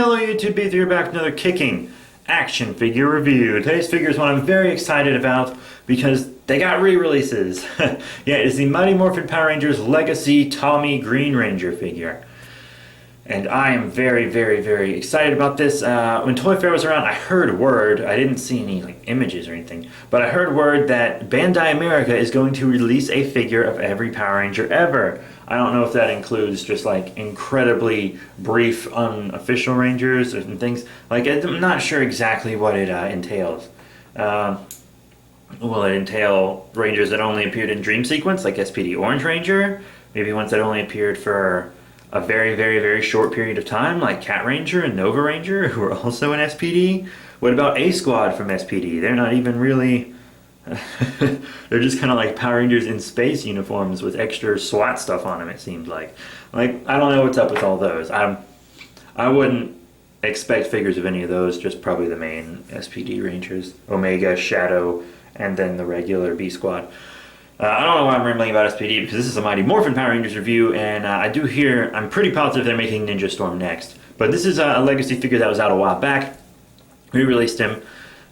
Hello YouTube, Beat here back with another kicking action figure review. Today's figure is one I'm very excited about because they got re-releases. Yeah, it's the Mighty Morphin Power Rangers Legacy Tommy Green Ranger figure. And I am very, very, very excited about this. When Toy Fair was around, I heard word, I didn't see any images or anything, but I heard word that Bandai America is going to release a figure of every Power Ranger ever. I don't know if that includes just incredibly brief unofficial Rangers and things. I'm not sure exactly what it entails. Will it entail Rangers that only appeared in Dream Sequence, like SPD Orange Ranger? Maybe ones that only appeared for a very, very, very short period of time, like Cat Ranger and Nova Ranger, who are also in SPD? What about A-Squad from SPD? They're not even really... They're just kind of like Power Rangers in space uniforms with extra SWAT stuff on them, it seems like. I don't know what's up with all those. I wouldn't expect figures of any of those, just probably the main SPD Rangers. Omega, Shadow, and then the regular B-Squad. I don't know why I'm rambling about SPD, because this is a Mighty Morphin Power Rangers review, and I'm pretty positive they're making Ninja Storm next. But this is a Legacy figure that was out a while back. We released him.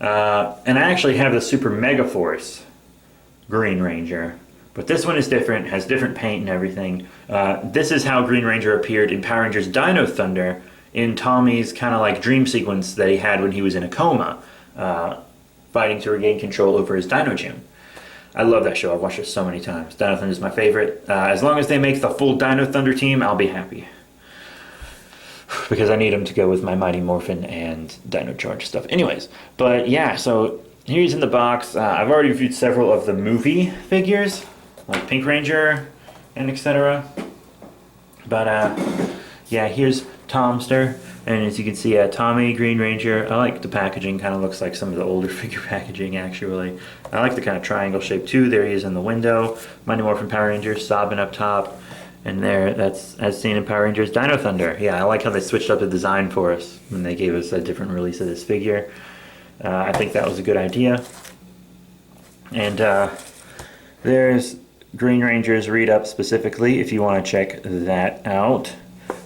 And I actually have the Super Mega Force Green Ranger, but this one is different, has different paint and everything. This is how Green Ranger appeared in Power Rangers Dino Thunder in Tommy's kind of dream sequence that he had when he was in a coma, fighting to regain control over his Dino Gym. I love that show. I've watched it so many times. Dino Thunder is my favorite. As long as they make the full Dino Thunder team, I'll be happy. Because I need them to go with my Mighty Morphin and Dino Charge stuff. Anyways, but yeah, so here's in the box. I've already reviewed several of the movie figures, like Pink Ranger and etc. But yeah, here's Tomster. And as you can see, Tommy, Green Ranger. I like the packaging, kind of looks like some of the older figure packaging, actually. I like the kind of triangle shape, too. There he is in the window. Mighty Morphin Power Ranger, sobbing up top. And there, that's as seen in Power Rangers Dino Thunder. Yeah, I like how they switched up the design for us when they gave us a different release of this figure. I think that was a good idea. And there's Green Ranger's read-up specifically, if you want to check that out.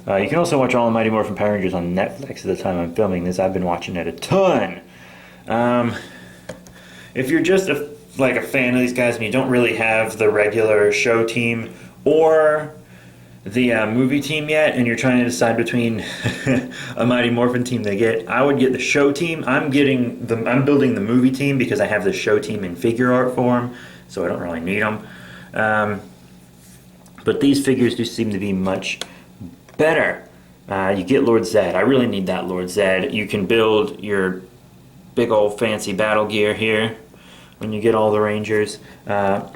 You can also watch all the Mighty Morphin Power Rangers on Netflix at the time I'm filming this. I've been watching it a ton. If you're just a fan of these guys and you don't really have the regular show team or the movie team yet, and you're trying to decide between a Mighty Morphin team I would get the show team. I'm building the movie team because I have the show team in figure art form, so I don't really need them. But these figures do seem to be much better. You get Lord Zed. I really need that Lord Zed. You can build your big old fancy battle gear here when you get all the Rangers. The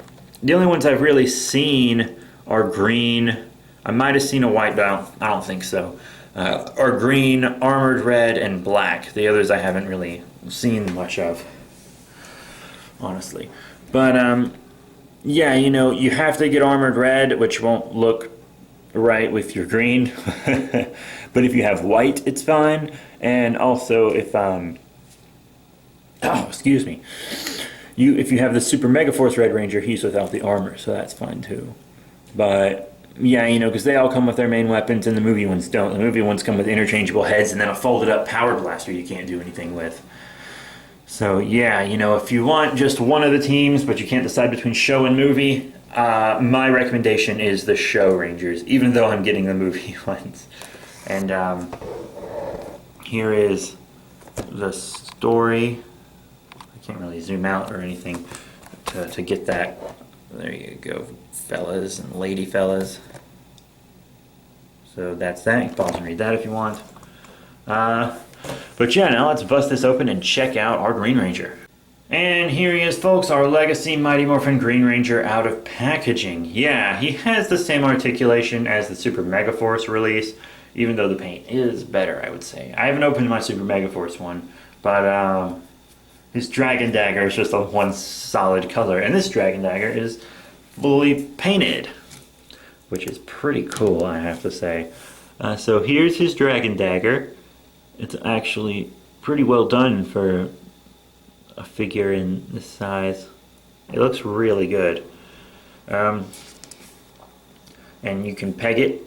only ones I've really seen are green. I might have seen a white, but I don't think so. Or green, armored red, and black. The others I haven't really seen much of, honestly. But yeah, you have to get armored red, which won't look right with your green. But if you have white, it's fine. And also, if excuse me, if you have the Super Mega Force Red Ranger, he's without the armor, so that's fine too. But yeah, because they all come with their main weapons, and the movie ones don't. The movie ones come with interchangeable heads and then a folded up power blaster you can't do anything with. So yeah, if you want just one of the teams, but you can't decide between show and movie, my recommendation is the show Rangers, even though I'm getting the movie ones. And here is the story. I can't really zoom out or anything to get that. There you go, fellas and lady fellas. So that's that. You can pause and read that if you want. But yeah, now let's bust this open and check out our Green Ranger. And here he is, folks, our Legacy Mighty Morphin Green Ranger out of packaging. Yeah, he has the same articulation as the Super Mega Force release, even though the paint is better, I would say. I haven't opened my Super Mega Force one, but his Dragon Dagger is just a one solid color, and this Dragon Dagger is fully painted, which is pretty cool, I have to say. So here's his Dragon Dagger. It's actually pretty well done for a figure in this size. It looks really good. And you can peg it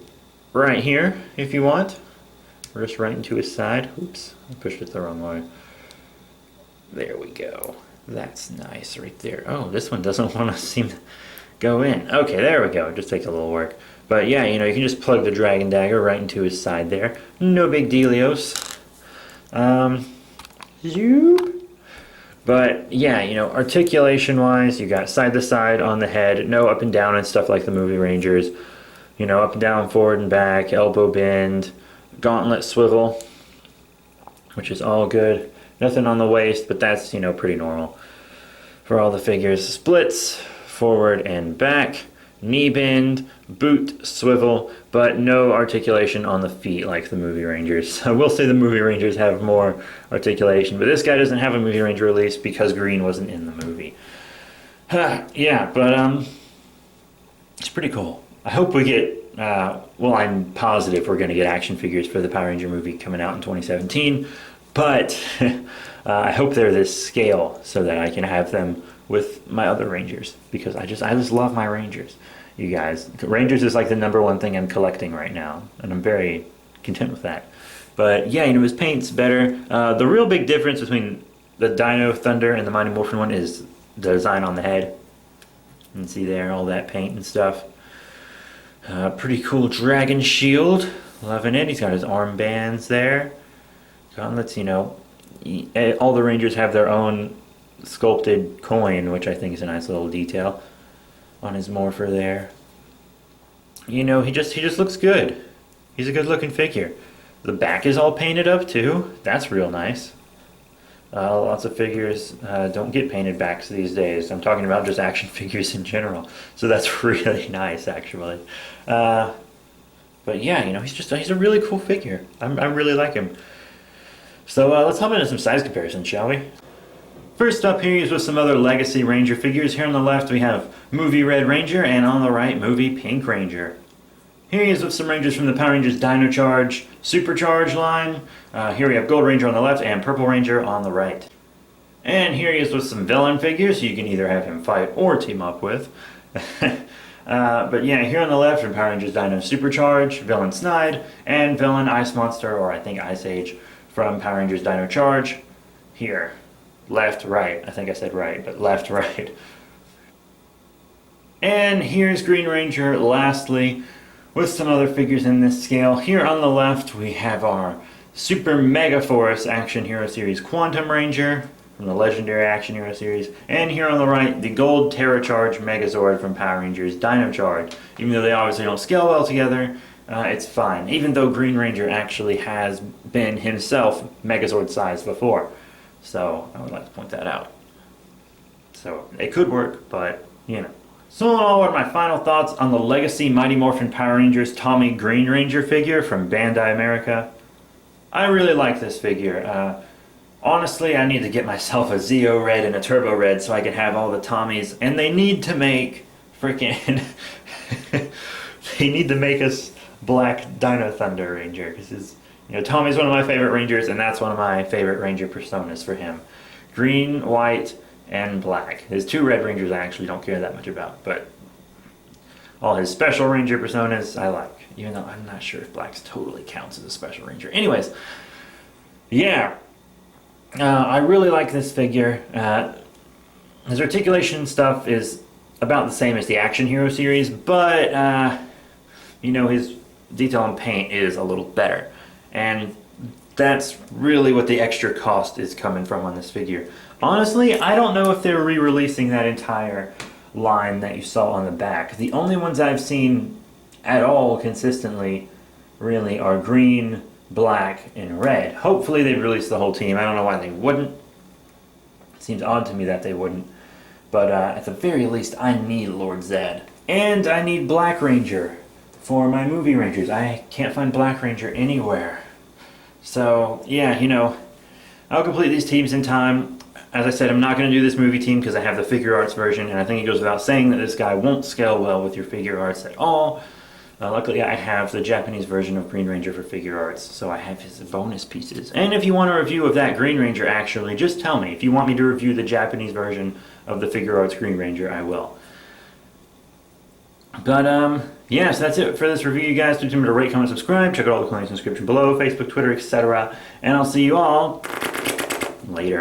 right here if you want. Just right into his side. Oops, I pushed it the wrong way. There we go. That's nice right there. Oh, this one doesn't want to seem to go in. Okay, there we go. It just takes a little work. But yeah, you know, you can just plug the Dragon Dagger right into his side there. No big dealios. Zoop. But yeah, you know, articulation wise, you got side to side on the head, no up and down and stuff like the movie Rangers. You know, up and down, forward and back, elbow bend, gauntlet swivel, which is all good. Nothing on the waist, but that's, you know, pretty normal for all the figures. Splits, forward and back, knee bend, boot, swivel, but no articulation on the feet like the movie Rangers. I will say the movie Rangers have more articulation, but this guy doesn't have a movie Ranger release because green wasn't in the movie. Yeah, but it's pretty cool. I hope we get, well, I'm positive we're going to get action figures for the Power Ranger movie coming out in 2017, but I hope they're this scale so that I can have them with my other Rangers, because I just love my Rangers. You guys, Rangers is like the #1 thing I'm collecting right now, and I'm very content with that. But yeah, you know, his paint's better. The real big difference between the Dino Thunder and the Mighty Morphin one is the design on the head. You can see there all that paint and stuff. Pretty cool dragon shield. Loving it. He's got his armbands there. Gauntlets, you know. All the Rangers have their own sculpted coin, which I think is a nice little detail on his morpher there. You know, he just looks good. He's a good looking figure. The back is all painted up too. That's real nice. Lots of figures don't get painted backs these days. I'm talking about just action figures in general. So that's really nice, actually. But yeah, you know, he's a really cool figure. I really like him. So let's hop into some size comparisons, shall we? First up here is with some other Legacy Ranger figures. Here on the left we have Movie Red Ranger, and on the right, Movie Pink Ranger. Here he is with some Rangers from the Power Rangers Dino Charge Supercharge line. Here we have Gold Ranger on the left and Purple Ranger on the right. And here he is with some villain figures, so you can either have him fight or team up with. But yeah, here on the left are Power Rangers Dino Supercharge, Villain Snide, and Villain Ice Monster, or I think Ice Age, from Power Rangers Dino Charge. Here. Left, right. I think I said right, but left, right. And here's Green Ranger, lastly, with some other figures in this scale. Here on the left, we have our Super Mega Force Action Hero Series Quantum Ranger from the Legendary Action Hero Series. And here on the right, the Gold Terra Charge Megazord from Power Rangers Dino Charge. Even though they obviously don't scale well together, it's fine. Even though Green Ranger actually has been himself Megazord size before. So I would like to point that out. So it could work, but you know. So in all, what are my final thoughts on the Legacy Mighty Morphin Power Rangers Tommy Green Ranger figure from Bandai America? I really like this figure. Honestly, I need to get myself a Zeo Red and a Turbo Red so I can have all the Tommies. And they need to make freaking... they need to make us Black Dino Thunder Ranger. Because you know, Tommy's one of my favorite Rangers, and that's one of my favorite Ranger personas for him. Green, white, and black. His 2 Red Rangers I actually don't care that much about, but all his Special Ranger personas I like, even though I'm not sure if black's totally counts as a Special Ranger. Anyways, yeah, I really like this figure. His articulation stuff is about the same as the Action Hero series, but you know, his detail and paint is a little better, and that's really what the extra cost is coming from on this figure. Honestly, I don't know if they're re-releasing that entire line that you saw on the back. The only ones I've seen at all consistently really are green, black, and red. Hopefully they've released the whole team. I don't know why they wouldn't. It seems odd to me that they wouldn't. But at the very least, I need Lord Zed. And I need Black Ranger for my movie Rangers. I can't find Black Ranger anywhere. So, yeah, you know, I'll complete these teams in time. As I said, I'm not going to do this movie team because I have the figure arts version, and I think it goes without saying that this guy won't scale well with your figure arts at all. Luckily, I have the Japanese version of Green Ranger for figure arts, so I have his bonus pieces. And if you want a review of that Green Ranger, actually, just tell me. If you want me to review the Japanese version of the figure arts Green Ranger, I will. But yeah, so that's it for this review, you guys. Please remember to rate, comment, subscribe. Check out all the links in the description below, Facebook, Twitter, etc. And I'll see you all later.